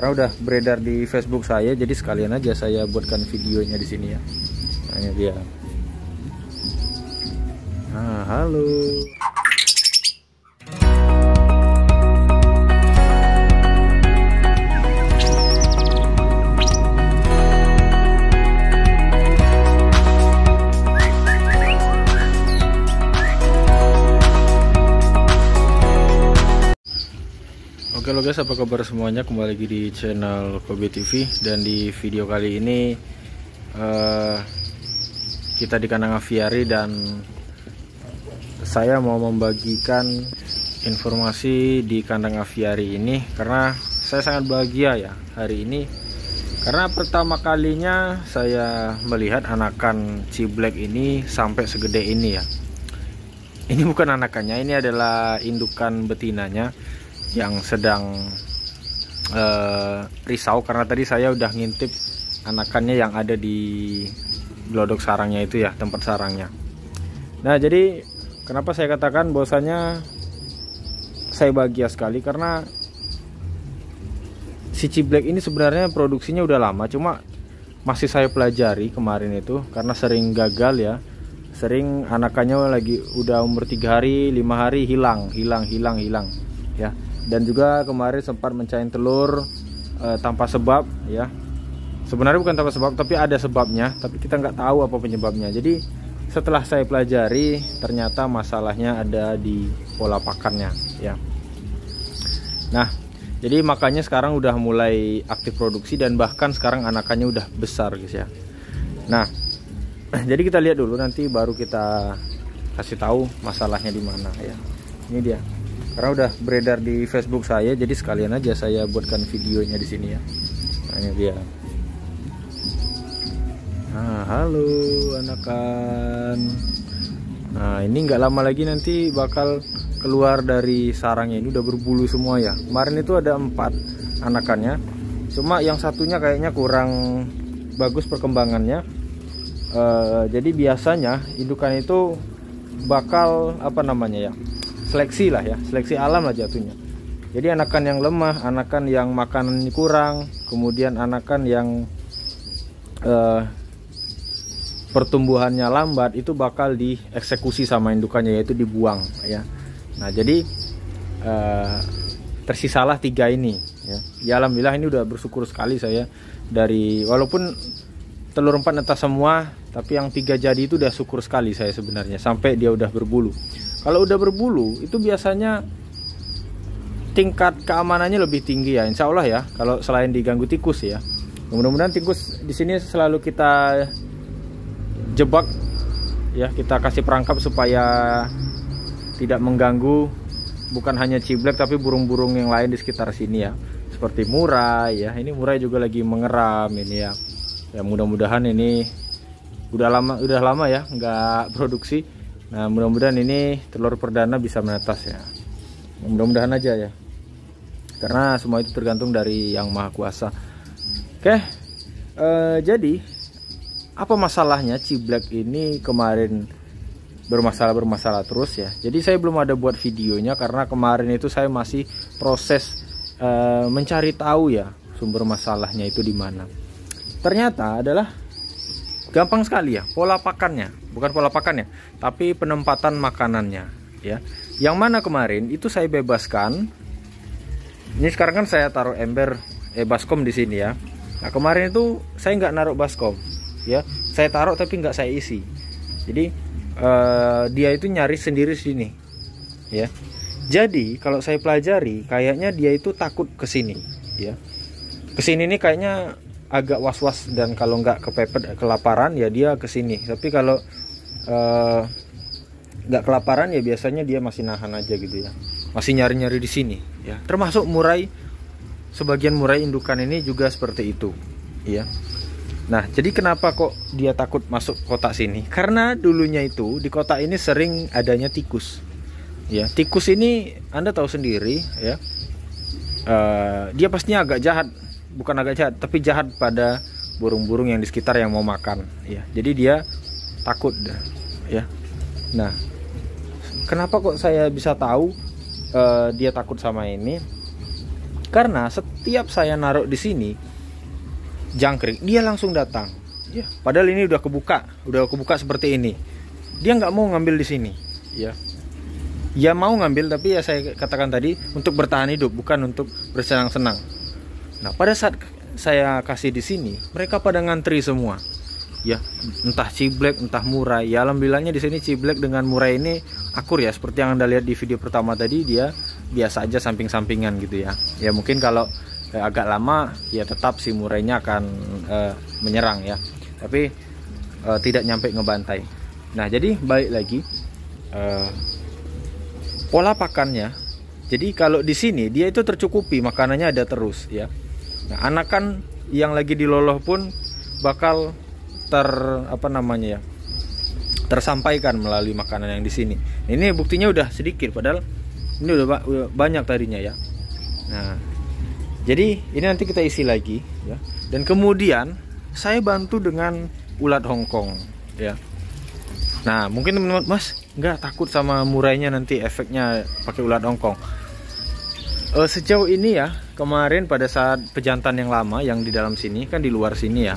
Karena udah beredar di Facebook saya, jadi sekalian aja saya buatkan videonya di sini ya. Nah, ini dia. Nah, halo. Oke lo guys, apa kabar semuanya? Kembali lagi di channel Kobe TV. Dan di video kali ini kita di kandang aviari, dan saya mau membagikan informasi di kandang aviari ini karena saya sangat bahagia ya hari ini, karena pertama kalinya saya melihat anakan ciblek ini sampai segede ini ya. Ini bukan anakannya, ini adalah indukan betinanya yang sedang risau, karena tadi saya udah ngintip anakannya yang ada di glodok sarangnya itu ya, tempat sarangnya. Nah, jadi kenapa saya katakan bahwasanya saya bahagia sekali, karena si ciblek ini sebenarnya produksinya udah lama, cuma masih saya pelajari kemarin itu karena sering gagal ya. Sering anakannya lagi udah umur 3 hari 5 hari hilang ya. Dan juga kemarin sempat mencain telur tanpa sebab ya. Sebenarnya bukan tanpa sebab, tapi ada sebabnya, tapi kita nggak tahu apa penyebabnya. Jadi setelah saya pelajari, ternyata masalahnya ada di pola pakannya ya. Nah, jadi makanya sekarang udah mulai aktif produksi, dan bahkan sekarang anakannya udah besar guys ya. Nah, jadi kita lihat dulu, nanti baru kita kasih tahu masalahnya di mana ya. Ini dia. Karena udah beredar di Facebook saya, jadi sekalian aja saya buatkan videonya di sini ya. Nah, ini dia. Nah, halo anakan. Nah, ini nggak lama lagi nanti bakal keluar dari sarangnya. Ini udah berbulu semua ya. Kemarin itu ada 4 anakannya, cuma yang satunya kayaknya kurang bagus perkembangannya. Jadi biasanya indukan itu bakal apa namanya ya, seleksi lah ya, seleksi alam lah jatuhnya. Jadi anakan yang lemah, anakan yang makanan kurang, kemudian anakan yang pertumbuhannya lambat, itu bakal dieksekusi sama indukannya, yaitu dibuang ya. Nah, jadi tersisalah 3 ini ya. Ya alhamdulillah, ini udah bersyukur sekali saya, dari walaupun telur 4 netas semua, tapi yang 3 jadi itu udah syukur sekali saya sebenarnya, sampai dia udah berbulu. Kalau udah berbulu itu biasanya tingkat keamanannya lebih tinggi ya, insya Allah ya. Kalau selain diganggu tikus ya, mudah-mudahan tikus di sini selalu kita jebak ya, kita kasih perangkap supaya tidak mengganggu bukan hanya ciblek tapi burung-burung yang lain di sekitar sini ya, seperti murai ya. Ini murai juga lagi mengeram ini ya. Ya mudah-mudahan ini udah lama ya nggak produksi. Nah, mudah-mudahan ini telur perdana bisa menetas ya. Mudah-mudahan aja ya. Karena semua itu tergantung dari Yang Maha Kuasa. Oke. Jadi apa masalahnya ciblek ini kemarin bermasalah terus ya. Jadi saya belum ada buat videonya karena kemarin itu saya masih proses mencari tahu ya sumber masalahnya itu di mana. Ternyata adalah gampang sekali ya, pola pakannya. Bukan pola pakannya, tapi penempatan makanannya ya. Yang mana kemarin itu saya bebaskan. Ini sekarang kan saya taruh ember baskom di sini ya. Nah, kemarin itu saya nggak naruh baskom ya. Saya taruh tapi nggak saya isi. Jadi dia itu nyari sendiri sini ya. Jadi kalau saya pelajari, kayaknya dia itu takut ke sini ya. Kesini nih kayaknya agak was-was, dan kalau nggak kepepet kelaparan ya dia kesini. Tapi kalau nggak kelaparan ya biasanya dia masih nahan aja gitu ya, masih nyari-nyari di sini ya. Termasuk murai, sebagian murai indukan ini juga seperti itu ya. Nah, jadi kenapa kok dia takut masuk kotak sini? Karena dulunya itu di kotak ini sering adanya tikus ya. Tikus ini Anda tahu sendiri ya, dia pastinya agak jahat. Bukan agak jahat, tapi jahat pada burung-burung yang di sekitar yang mau makan ya. Jadi dia takut ya. Nah, kenapa kok saya bisa tahu dia takut sama ini? Karena setiap saya naruh di sini jangkrik, dia langsung datang. Ya, padahal ini udah kebuka seperti ini. Dia nggak mau ngambil di sini. Ya, ya mau ngambil, tapi ya saya katakan tadi untuk bertahan hidup, bukan untuk bersenang-senang. Nah, pada saat saya kasih di sini, mereka pada ngantri semua. Ya, entah ciblek, entah murai. Ya, alhamdulillahnya di sini ciblek dengan murai ini akur ya, seperti yang Anda lihat di video pertama tadi, dia biasa aja samping-sampingan gitu ya. Ya mungkin kalau agak lama ya tetap si murainya akan menyerang ya. Tapi tidak nyampe ngebantai. Nah, jadi balik lagi pola pakannya. Jadi kalau di sini dia itu tercukupi, makanannya ada terus ya. Nah, anakan yang lagi diloloh pun bakal tersampaikan melalui makanan yang di sini. Ini buktinya udah sedikit, padahal ini udah banyak tadinya ya. Nah, jadi ini nanti kita isi lagi ya. Dan kemudian saya bantu dengan ulat Hongkong ya. Nah, mungkin teman-teman, Mas nggak takut sama murainya nanti efeknya pakai ulat Hongkong? Sejauh ini ya, kemarin pada saat pejantan yang lama yang di dalam sini kan, di luar sini ya,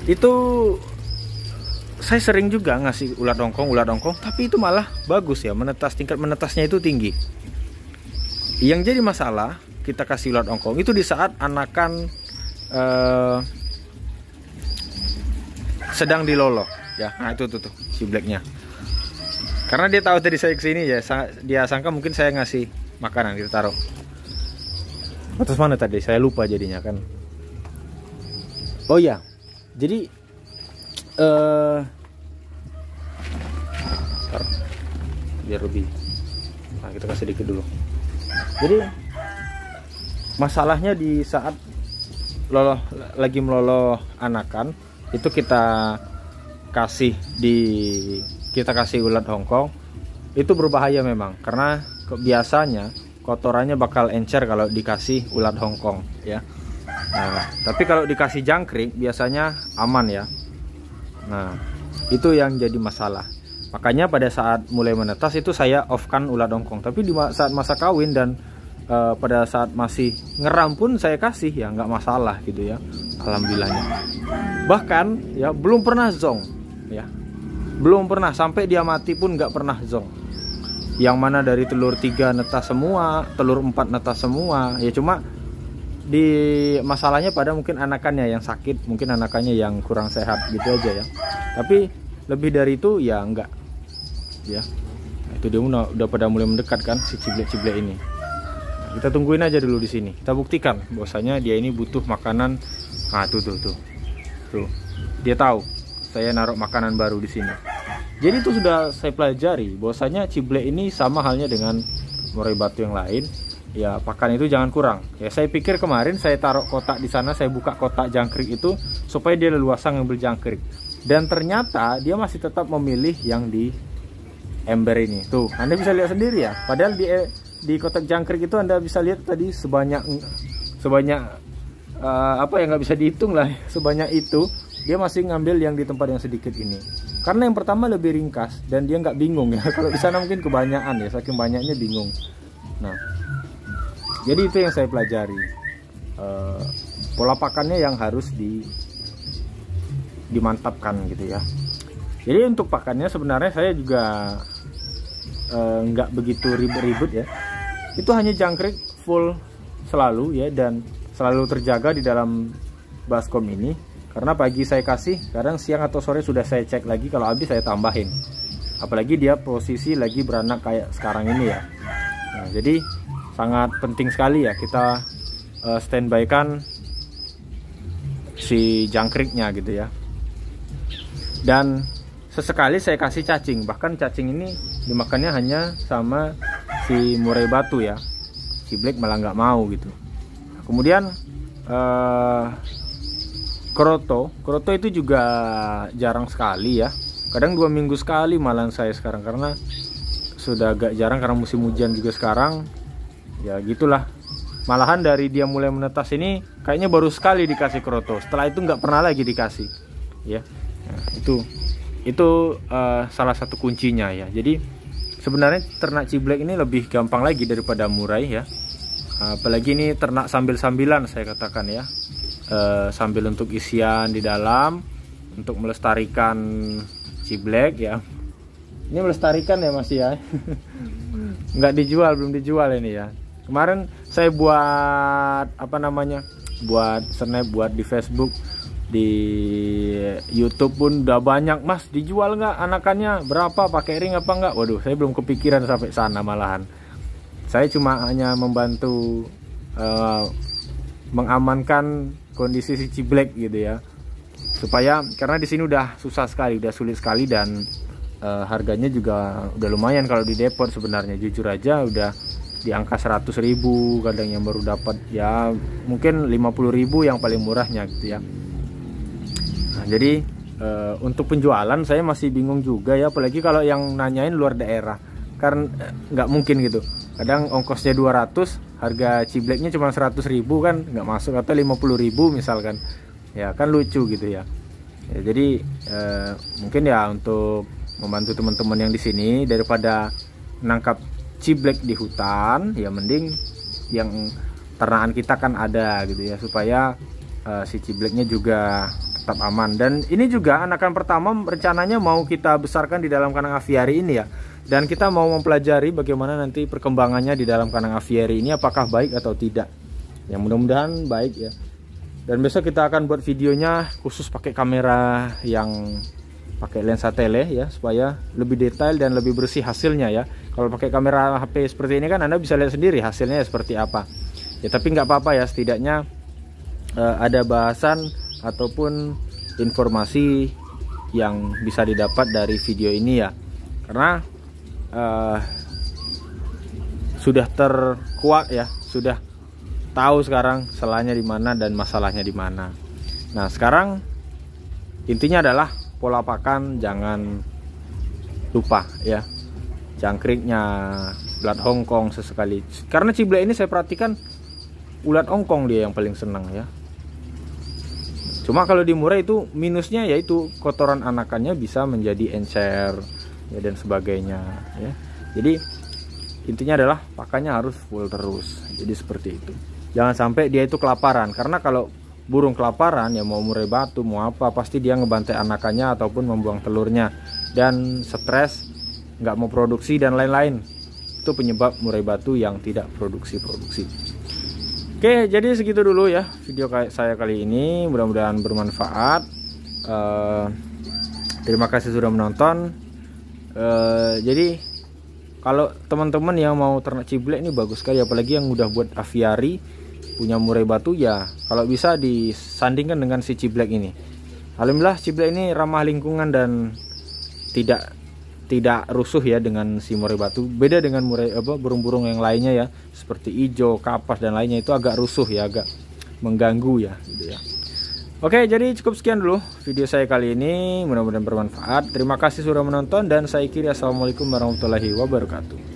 itu saya sering juga ngasih ulat Hongkong, tapi itu malah bagus ya, tingkat menetasnya itu tinggi. Yang jadi masalah kita kasih ulat Hongkong itu di saat anakan sedang diloloh ya. Nah, itu tuh cibleknya. Karena dia tahu tadi saya kesini ya, dia sangka mungkin saya ngasih makanan, kita taruh. Atas mana tadi? Saya lupa jadinya kan. Oh ya, jadi biar lebih. Nah, kita kasih sedikit dulu. Jadi masalahnya di saat lagi meloloh anakan itu kita kasih ulat Hongkong, itu berbahaya memang, karena biasanya kotorannya bakal encer kalau dikasih ulat Hongkong ya. Nah, tapi kalau dikasih jangkrik biasanya aman ya. Nah, itu yang jadi masalah. Makanya pada saat mulai menetas itu saya off-kan ulat Hongkong. Tapi di saat masa kawin dan pada saat masih ngeram pun saya kasih ya, nggak masalah gitu ya, alhamdulillahnya. Bahkan ya belum pernah zong ya, belum pernah, sampai dia mati pun nggak pernah zong. Yang mana dari telur 3 netas semua, telur 4 netas semua ya. Cuma di masalahnya pada mungkin anakannya yang sakit, mungkin anakannya yang kurang sehat gitu aja ya. Tapi lebih dari itu ya enggak ya. Nah, itu dia udah pada mulai mendekat kan si ciblek-ciblek ini. Nah, kita tungguin aja dulu di sini. Kita buktikan bahwasanya dia ini butuh makanan. Nah, tuh. Dia tahu saya naruh makanan baru di sini. Jadi itu sudah saya pelajari bahwasanya ciblek ini sama halnya dengan murai batu yang lain. Ya, pakan itu jangan kurang. Ya, saya pikir kemarin saya taruh kotak di sana, saya buka kotak jangkrik itu supaya dia leluasa ngambil jangkrik. Dan ternyata dia masih tetap memilih yang di ember ini. Tuh, Anda bisa lihat sendiri ya. Padahal di kotak jangkrik itu Anda bisa lihat tadi sebanyak apa yang nggak bisa dihitung lah. Sebanyak itu dia masih ngambil yang di tempat yang sedikit ini. Karena yang pertama lebih ringkas dan dia nggak bingung ya. Kalau di sana mungkin kebanyakan ya, saking banyaknya bingung. Nah, jadi itu yang saya pelajari, pola pakannya yang harus dimantapkan gitu ya. Jadi untuk pakannya sebenarnya saya juga nggak begitu ribet-ribet ya. Itu hanya jangkrik full selalu ya, dan selalu terjaga di dalam baskom ini. Karena pagi saya kasih, kadang siang atau sore sudah saya cek lagi, kalau habis saya tambahin. Apalagi dia posisi lagi beranak kayak sekarang ini ya. Nah, jadi sangat penting sekali ya kita standby kan si jangkriknya gitu ya. Dan sesekali saya kasih cacing, bahkan cacing ini dimakannya hanya sama si murai batu ya. Ciblek malah nggak mau gitu. Nah, kemudian kroto itu juga jarang sekali ya. Kadang 2 minggu sekali malah saya sekarang, karena sudah agak jarang karena musim hujan juga sekarang. Ya gitulah. Malahan dari dia mulai menetas ini kayaknya baru sekali dikasih kroto. Setelah itu nggak pernah lagi dikasih. Ya. Nah, itu salah satu kuncinya ya. Jadi sebenarnya ternak ciblek ini lebih gampang lagi daripada murai ya. apalagi ini ternak sambil-sambilan saya katakan ya, sambil untuk isian di dalam, untuk melestarikan ciblek ya. Ini melestarikan ya Mas ya. Nggak dijual, belum dijual ini ya. Kemarin saya buat apa namanya, buat snap, buat di Facebook, di YouTube pun udah banyak, Mas dijual nggak anakannya, berapa, pakai ring apa nggak. Waduh, saya belum kepikiran sampai sana, malahan saya cuma hanya membantu mengamankan kondisi si ciblek gitu ya, supaya karena di sini udah susah sekali, udah sulit sekali, dan harganya juga udah lumayan kalau di depot sebenarnya. Jujur aja udah di angka 100.000, kadang yang baru dapat ya mungkin 50.000 yang paling murahnya gitu ya. Nah, jadi untuk penjualan saya masih bingung juga ya, apalagi kalau yang nanyain luar daerah, karena nggak mungkin gitu. Kadang ongkosnya 200, harga cibleknya cuma 100.000 kan nggak masuk, atau 50.000 misalkan, ya kan lucu gitu ya. Jadi mungkin ya untuk membantu teman-teman yang di sini, daripada menangkap ciblek di hutan, ya mending yang ternakan kita kan ada gitu ya, supaya si cibleknya juga tetap aman. Dan ini juga anakan pertama rencananya mau kita besarkan di dalam kandang aviari ini ya, dan kita mau mempelajari bagaimana nanti perkembangannya di dalam kandang aviari ini, apakah baik atau tidak. Yang mudah-mudahan baik ya. Dan besok kita akan buat videonya khusus pakai kamera yang pakai lensa tele ya, supaya lebih detail dan lebih bersih hasilnya ya. Kalau pakai kamera HP seperti ini kan Anda bisa lihat sendiri hasilnya seperti apa ya, tapi nggak apa-apa ya, setidaknya ada bahasan ataupun informasi yang bisa didapat dari video ini ya, karena sudah terkuak ya, sudah tahu sekarang salahnya di mana dan masalahnya di mana. Nah sekarang intinya adalah pola pakan jangan lupa ya, jangkriknya, ulat Hongkong sesekali, karena ciblek ini saya perhatikan ulat Hongkong dia yang paling senang ya. Cuma kalau di Murai itu minusnya yaitu kotoran anakannya bisa menjadi encer ya, dan sebagainya ya. Jadi intinya adalah pakannya harus full terus, jadi seperti itu. Jangan sampai dia itu kelaparan, karena kalau burung kelaparan ya, mau murai batu mau apa, pasti dia ngebantai anakannya ataupun membuang telurnya, dan stres, nggak mau produksi dan lain-lain. Itu penyebab murai batu yang tidak produksi. Oke, jadi segitu dulu ya video saya kali ini, mudah-mudahan bermanfaat. Terima kasih sudah menonton. Jadi kalau teman-teman yang mau ternak ciblek ini bagus sekali, apalagi yang udah buat aviari, punya murai batu ya, kalau bisa disandingkan dengan si ciblek ini. Alhamdulillah ciblek ini ramah lingkungan dan tidak rusuh ya dengan si murai batu. Beda dengan murai burung-burung yang lainnya ya, seperti ijo, kapas dan lainnya, itu agak rusuh ya, agak mengganggu ya gitu ya. Oke, jadi cukup sekian dulu video saya kali ini, mudah-mudahan bermanfaat. Terima kasih sudah menonton dan saya akhiri, assalamualaikum warahmatullahi wabarakatuh.